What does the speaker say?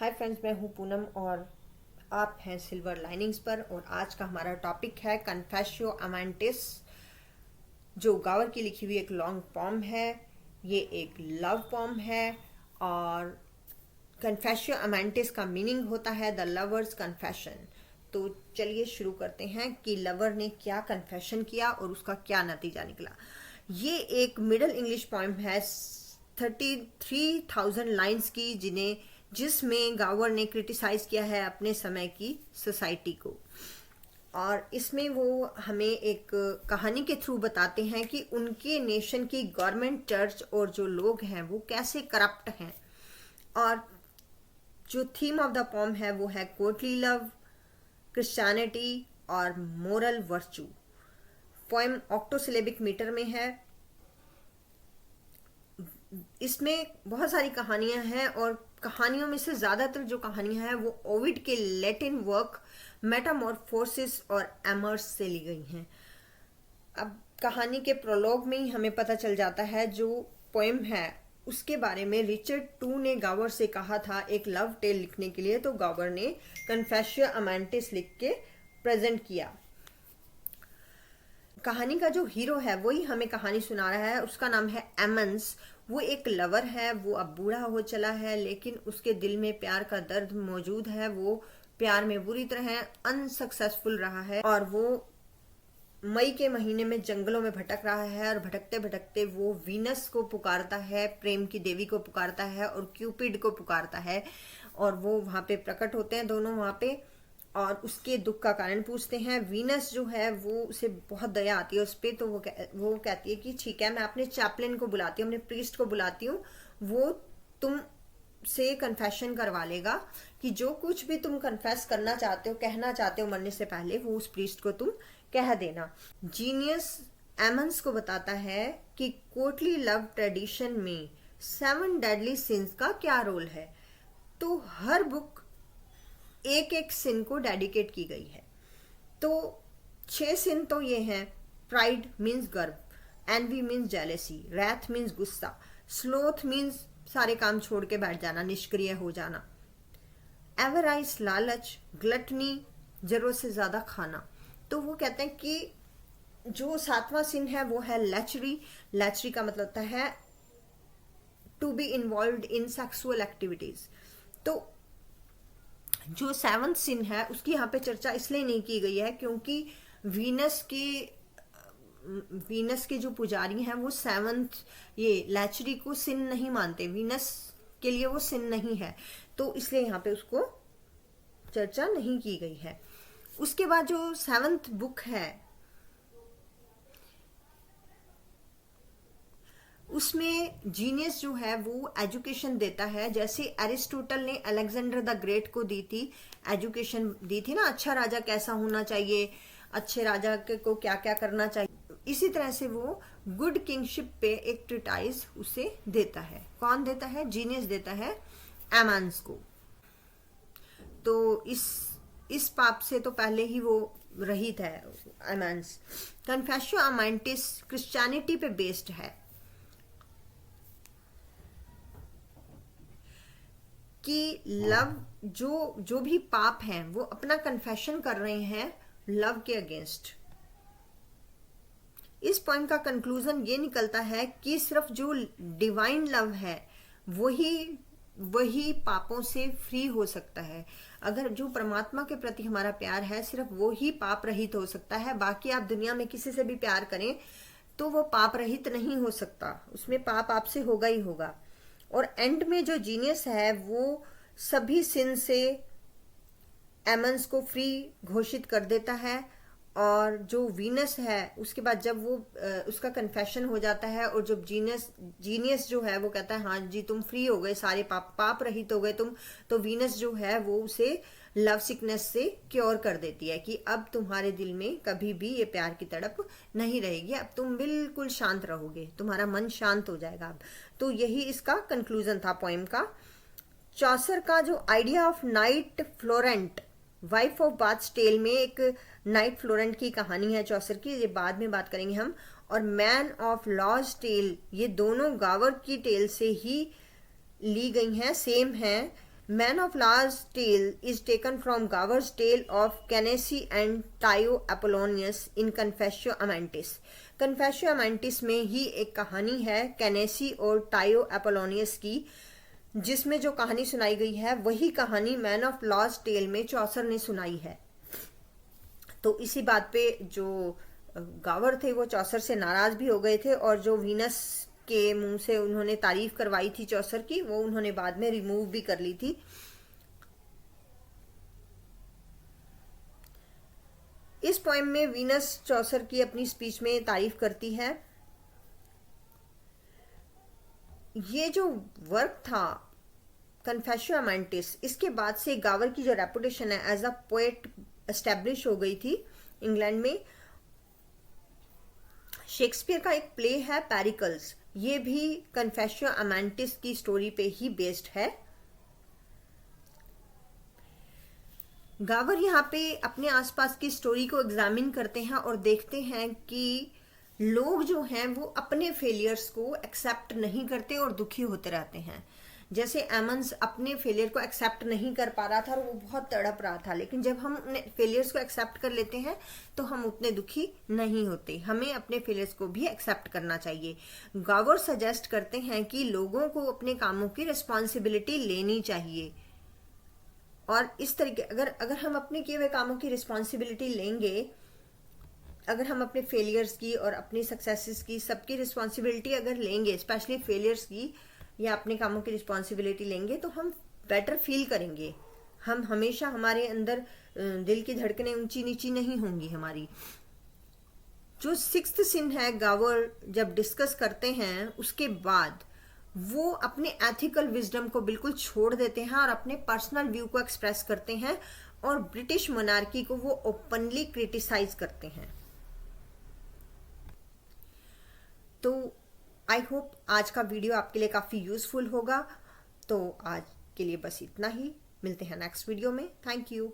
Hi friends, मैं हूँ पूनम और आप हैं सिल्वर लाइनिंग्स पर। और आज का हमारा टॉपिक है कन्फेशियो अमांटिस, जो गावर की लिखी हुई एक लॉन्ग पॉम है। ये एक लव पॉम है और कन्फेशियो अमांटिस का मीनिंग होता है द लवर्स कन्फेशन। तो चलिए शुरू करते हैं कि लवर ने क्या कन्फेशन किया और उसका क्या नतीजा निकला। ये एक मिडल इंग्लिश पॉइम है 33,000 लाइन्स की, जिसमें गावर ने क्रिटिसाइज किया है अपने समय की सोसाइटी को। और इसमें वो हमें एक कहानी के थ्रू बताते हैं कि उनके नेशन की गवर्नमेंट, चर्च और जो लोग हैं वो कैसे करप्ट हैं। और जो थीम ऑफ द पोम है वो है कोर्टली लव, क्रिश्चियनिटी और मोरल वर्चू। पोएम ऑक्टोसिलेबिक मीटर में है। इसमें बहुत सारी कहानियां हैं और कहानियों में से ज़्यादातर जो कहानियां हैं वो ओविड के लैटिन वर्क मेटामॉर्फोसिस और एमर्स से ली गई हैं। अब कहानी के प्रोलॉग में ही हमें पता चल जाता है जो पोएम है उसके बारे में। रिचर्ड टू ने गावर से कहा था एक लव टेल लिखने के लिए, तो गावर ने कन्फेशियो अमांटिस लिख के प्रेजेंट किया। कहानी का जो हीरो है वही हमें कहानी सुना रहा है, उसका नाम है एमन्स। वो एक लवर है, वो अब बूढ़ा हो चला है, लेकिन उसके दिल में प्यार का दर्द मौजूद है। वो प्यार में बुरी तरह अनसक्सेसफुल रहा है और वो मई के महीने में जंगलों में भटक रहा है। और भटकते भटकते वो वीनस को पुकारता है, प्रेम की देवी को पुकारता है और क्यूपिड को पुकारता है। और वो वहां पे प्रकट होते हैं दोनों वहां पे और उसके दुख का कारण पूछते हैं। वीनस जो है वो उसे बहुत दया आती है उस पर, तो वो कहती है कि ठीक है, मैं अपने चैपलिन को बुलाती हूँ, अपने प्रीस्ट को बुलाती हूँ, वो तुम से कन्फेशन करवा लेगा कि जो कुछ भी तुम कन्फेस करना चाहते हो, कहना चाहते हो मरने से पहले, वो उस प्रीस्ट को तुम कह देना। जीनियस एमन्स को बताता है कि कोर्टली लव ट्रेडिशन में 7 डेडली सिंस का क्या रोल है। तो हर बुक एक एक सिन को डेडिकेट की गई है। तो 6 सिन तो ये हैं। प्राइड मीन्स गर्व, envy means jealousy, wrath means गुस्सा, स्लोथ मीन्स सारे काम छोड़ के बैठ जाना, निष्क्रिय हो जाना, एवराइस लालच, ग्लटनी जरूरत से ज्यादा खाना। तो वो कहते हैं कि जो 7वां सिन है वो है लैचरी। लैचरी का मतलब होता है to be involve in sexual activities. तो जो 7th सिन है उसकी यहाँ पे चर्चा इसलिए नहीं की गई है क्योंकि वीनस के जो पुजारी हैं वो 7th ये लैचरी को सिन नहीं मानते, वीनस के लिए वो सिन नहीं है, तो इसलिए यहाँ पे उसको चर्चा नहीं की गई है। उसके बाद जो 7th बुक है उसमें जीनियस जो है वो एजुकेशन देता है, जैसे एरिस्टोटल ने अलेक्जेंडर द ग्रेट को दी थी, एजुकेशन दी थी ना, अच्छा राजा कैसा होना चाहिए, अच्छे राजा को क्या क्या करना चाहिए। इसी तरह से वो गुड किंगशिप पे एक ट्रिटाइज उसे देता है। कौन देता है? जीनियस देता है एमन्स को। तो इस पाप से तो पहले ही वो रहित है एमन्स। कन्फेशियो अमांटिस क्रिश्चियनिटी पे बेस्ड है कि लव जो भी पाप हैं वो अपना कन्फेशन कर रहे हैं लव के अगेंस्ट। इस पॉइंट का कंक्लूजन ये निकलता है कि सिर्फ जो डिवाइन लव है वही पापों से फ्री हो सकता है। अगर जो परमात्मा के प्रति हमारा प्यार है सिर्फ वो ही पाप रहित हो सकता है। बाकी आप दुनिया में किसी से भी प्यार करें तो वो पाप रहित नहीं हो सकता, उसमें पाप आपसे होगा ही होगा। और एंड में जो जीनियस है वो सभी सिन से एमन्स को फ्री घोषित कर देता है। और जो वीनस है उसके बाद जब वो उसका कन्फेशन हो जाता है और जब जीनियस जो है वो कहता है हाँ जी तुम फ्री हो गए, सारे पाप रहित हो गए तुम, तो वीनस जो है वो उसे लव सिकनेस से क्योर कर देती है कि अब तुम्हारे दिल में कभी भी ये प्यार की तड़प नहीं रहेगी, अब तुम बिल्कुल शांत रहोगे, तुम्हारा मन शांत हो जाएगा अब। तो यही इसका कंक्लूजन था पोएम का। चौसर का जो idea of knight Florent, wife of Bath's tale में एक नाइट फ्लोरेंट की कहानी है चौसर की, ये बाद में बात करेंगे हम। और मैन ऑफ लॉज टेल, ये दोनों गावर की टेल से ही ली गई हैं, सेम हैं। Man of law's tale is taken from Gower's tale of Constance and Tyre Apollonius in Confessio Amantis. Confessio Amantis में ही एक कहानी है कैनेसी और टायो अपोलोनियस की, जिसमें जो कहानी सुनाई गई है वही कहानी मैन ऑफ लॉज टेल में चौसर ने सुनाई है। तो इसी बात पे जो गावर थे वो चौसर से नाराज भी हो गए थे, और जो वीनस के मुंह से उन्होंने तारीफ करवाई थी चौसर की, वो उन्होंने बाद में रिमूव भी कर ली थी। इस पोएम में वीनस चौसर की अपनी स्पीच में तारीफ करती है। ये जो वर्क था कन्फेशियो अमेंटिस, इसके बाद से गावर की जो रेपुटेशन है एज अ पोएट एस्टेब्लिश हो गई थी इंग्लैंड में। शेक्सपियर का एक प्ले है पेरिकल्स, ये भी कन्फेशियो अमेंटिस की स्टोरी पे ही बेस्ड है। गावर यहाँ पे अपने आसपास की स्टोरी को एग्जामिन करते हैं और देखते हैं कि लोग जो हैं वो अपने फेलियर्स को एक्सेप्ट नहीं करते और दुखी होते रहते हैं। जैसे एमंस अपने फेलियर को एक्सेप्ट नहीं कर पा रहा था और वो बहुत तड़प रहा था, लेकिन जब हम अपने फेलियर्स को एक्सेप्ट कर लेते हैं तो हम उतने दुखी नहीं होते। हमें अपने फेलियर्स को भी एक्सेप्ट करना चाहिए। गावर सजेस्ट करते हैं कि लोगों को अपने कामों की रिस्पॉन्सिबिलिटी लेनी चाहिए, और इस तरीके अगर हम अपने किए हुए कामों की रिस्पॉन्सिबिलिटी लेंगे, अगर हम अपने फेलियर्स की और अपनी सक्सेसेस की सबकी रिस्पॉन्सिबिलिटी अगर लेंगे, स्पेशली फेलियर्स की या अपने कामों की रिस्पॉन्सिबिलिटी लेंगे, तो हम बेटर फील करेंगे। हम हमेशा, हमारे अंदर दिल की धड़कनें ऊंची नीची नहीं होंगी हमारी। जो सिक्स्थ सिन है गावर जब डिस्कस करते हैं, उसके बाद वो अपने एथिकल विजडम को बिल्कुल छोड़ देते हैं और अपने पर्सनल व्यू को एक्सप्रेस करते हैं, और ब्रिटिश मोनार्की को वो ओपनली क्रिटिसाइज करते हैं। तो आई होप आज का वीडियो आपके लिए काफ़ी यूजफुल होगा। तो आज के लिए बस इतना ही, मिलते हैं नेक्स्ट वीडियो में। Thank you.